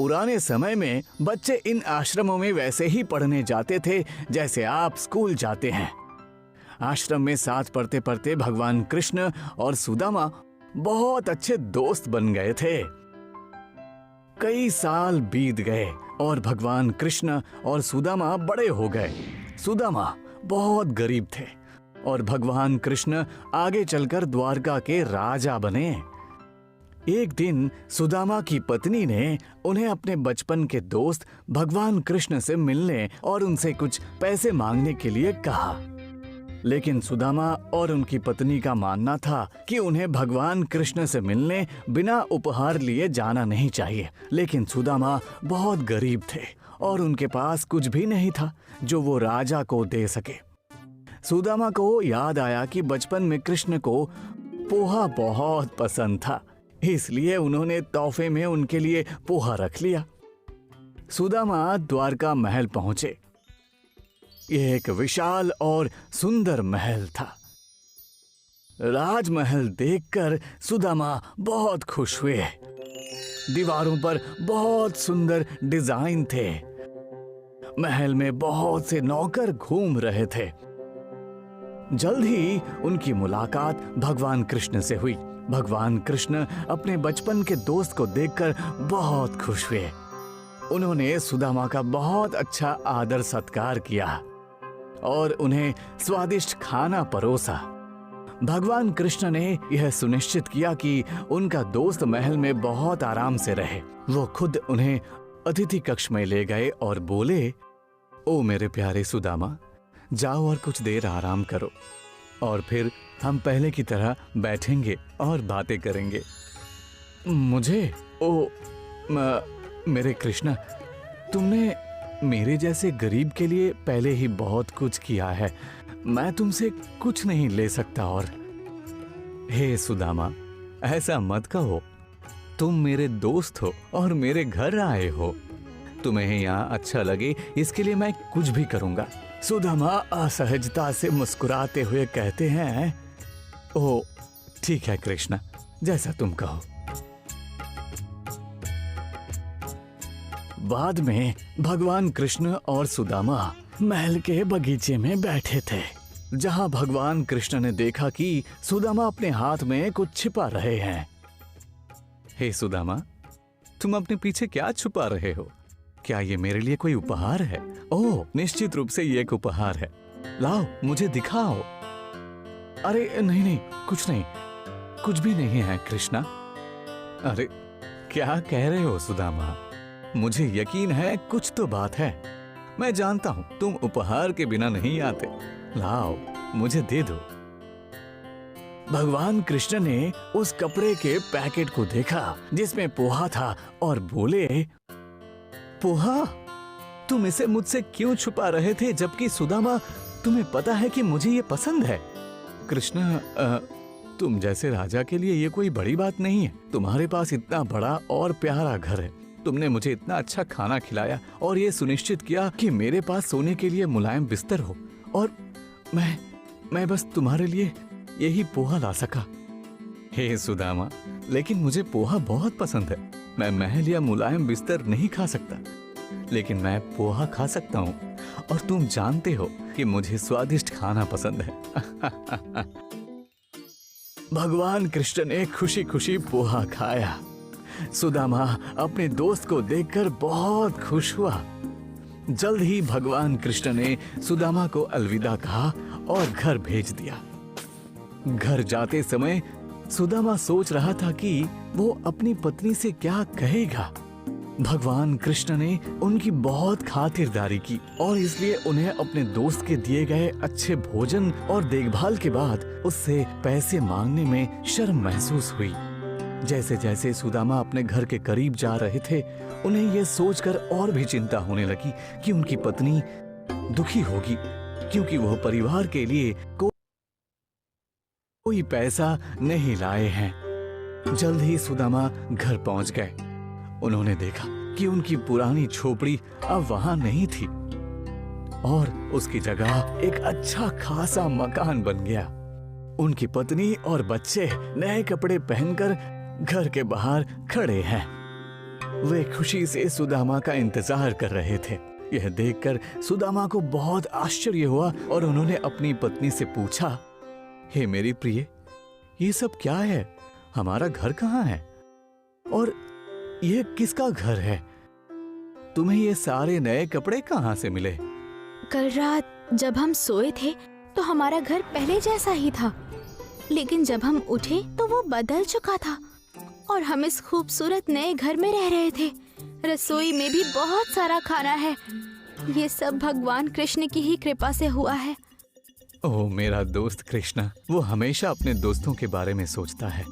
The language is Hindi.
पुराने समय में बच्चे इन आश्रमों में वैसे ही पढ़ने जाते थे जैसे आप स्कूल जाते हैं। आश्रम में साथ पढ़ते पढ़ते भगवान कृष्ण और सुदामा बहुत अच्छे दोस्त बन गए थे। कई साल बीत गए और भगवान कृष्ण और सुदामा बड़े हो गए। सुदामा बहुत गरीब थे और भगवान कृष्ण आगे चलकर द्वारका के राजा बने। एक दिन सुदामा की पत्नी ने उन्हें अपने बचपन के दोस्त भगवान कृष्ण से मिलने और उनसे कुछ पैसे मांगने के लिए कहा, लेकिन सुदामा और उनकी पत्नी का मानना था कि उन्हें भगवान कृष्ण से मिलने बिना उपहार लिए जाना नहीं चाहिए। लेकिन सुदामा बहुत गरीब थे और उनके पास कुछ भी नहीं था जो वो राजा को दे सके। सुदामा को याद आया कि बचपन में कृष्ण को पोहा बहुत पसंद था, इसलिए उन्होंने तोहफे में उनके लिए पोहा रख लिया। सुदामा द्वारका महल पहुंचे। यह एक विशाल और सुंदर महल था। राजमहल देखकर सुदामा बहुत खुश हुए। दीवारों पर बहुत सुंदर डिजाइन थे। महल में बहुत से नौकर घूम रहे थे। जल्द ही उनकी मुलाकात भगवान कृष्ण से हुई। भगवान कृष्ण अपने बचपन के दोस्त को देखकर बहुत खुश हुए। उन्होंने सुदामा का बहुत अच्छा आदर सत्कार किया और उन्हें स्वादिष्ट खाना परोसा। भगवान कृष्ण ने यह सुनिश्चित किया कि उनका दोस्त महल में बहुत आराम से रहे। वो खुद उन्हें अतिथि कक्ष में ले गए और बोले, ओ मेरे प्यारे सुदामा, जाओ और कुछ देर आराम करो और फिर हम पहले की तरह बैठेंगे और बातें करेंगे। मुझे मेरे कृष्ण, तुमने मेरे जैसे गरीब के लिए पहले ही बहुत कुछ किया है। मैं तुमसे कुछ नहीं ले सकता। और हे सुदामा, ऐसा मत कहो। तुम मेरे दोस्त हो और मेरे घर आए हो। तुम्हें यहाँ अच्छा लगे इसके लिए मैं कुछ भी करूंगा। सुदामा असहजता से मुस्कुराते हुए कहते हैं, ओ ठीक है कृष्ण, जैसा तुम कहो। बाद में भगवान कृष्ण और सुदामा महल के बगीचे में बैठे थे, जहां भगवान कृष्ण ने देखा कि सुदामा अपने हाथ में कुछ छिपा रहे हैं। हे सुदामा, तुम अपने पीछे क्या छुपा रहे हो? क्या ये मेरे लिए कोई उपहार है? ओह, निश्चित रूप से ये एक उपहार है। लाओ, मुझे दिखाओ। अरे नहीं नहीं, कुछ नहीं, कुछ भी नहीं है कृष्णा। अरे क्या कह रहे हो सुदामा? मुझे यकीन है कुछ तो बात है। मैं जानता हूं तुम उपहार के बिना नहीं आते। लाओ, मुझे दे दो। भगवान कृष्ण ने उस कपड़े के पैकेट को देखा जिसमें पोहा था और बोले, पोहा? तुम इसे मुझसे क्यों छुपा रहे थे जबकि सुदामा, तुम्हें पता है कि मुझे ये पसंद है। कृष्ण, तुम जैसे राजा के लिए ये कोई बड़ी बात नहीं है। तुम्हारे पास इतना बड़ा और प्यारा घर है। तुमने मुझे इतना अच्छा खाना खिलाया और ये सुनिश्चित किया कि मेरे पास सोने के लिए मुलायम बिस्तर हो, और मैं बस तुम्हारे लिए यही पोहा ला सका। हे सुदामा, लेकिन मुझे पोहा बहुत पसंद है। मैं महल या मुलायम बिस्तर नहीं खा सकता, लेकिन मैं पोहा खा सकता हूँ, और तुम जानते हो कि मुझे स्वादिष्ट खाना पसंद है। भगवान कृष्ण ने खुशी खुशी पोहा खाया। सुदामा अपने दोस्त को देखकर बहुत खुश हुआ। जल्द ही भगवान कृष्ण ने सुदामा को अलविदा कहा और घर भेज दिया। घर जाते समय सुदामा सोच रहा था कि वो अपनी पत्नी से क्या कहेगा। भगवान कृष्ण ने उनकी बहुत खातिरदारी की और इसलिए उन्हें अपने दोस्त के दिए गए अच्छे भोजन और देखभाल के बाद उससे पैसे मांगने में शर्म महसूस हुई। जैसे जैसे सुदामा अपने घर के करीब जा रहे थे, उन्हें यह सोचकर और भी चिंता होने लगी कि उनकी पत्नी दुखी होगी, क्योंकि वह परिवार के लिए कोई पैसा नहीं लाए हैं। जल्द ही सुदामा घर पहुंच गए। उन्होंने देखा कि उनकी पुरानी झोपड़ी अब वहां नहीं थी और उसकी जगह एक अच्छा खासा मकान बन गया। उनकी पत्नी और बच्चे नए कपड़े पहनकर घर के बाहर खड़े हैं। वे खुशी से सुदामा का इंतजार कर रहे थे। यह देखकर सुदामा को बहुत आश्चर्य हुआ और उन्होंने अपनी पत्नी से पूछा, हे मेरी प्रिय, ये सब क्या है? हमारा घर कहाँ है और यह किसका घर है? तुम्हें ये सारे नए कपड़े कहाँ से मिले? कल रात जब हम सोए थे तो हमारा घर पहले जैसा ही था, लेकिन जब हम उठे तो वो बदल चुका था और हम इस खूबसूरत नए घर में रह रहे थे। रसोई में भी बहुत सारा खाना है। ये सब भगवान कृष्ण की ही कृपा से हुआ है। ओह मेरा दोस्त कृष्णा, वो हमेशा अपने दोस्तों के बारे में सोचता है।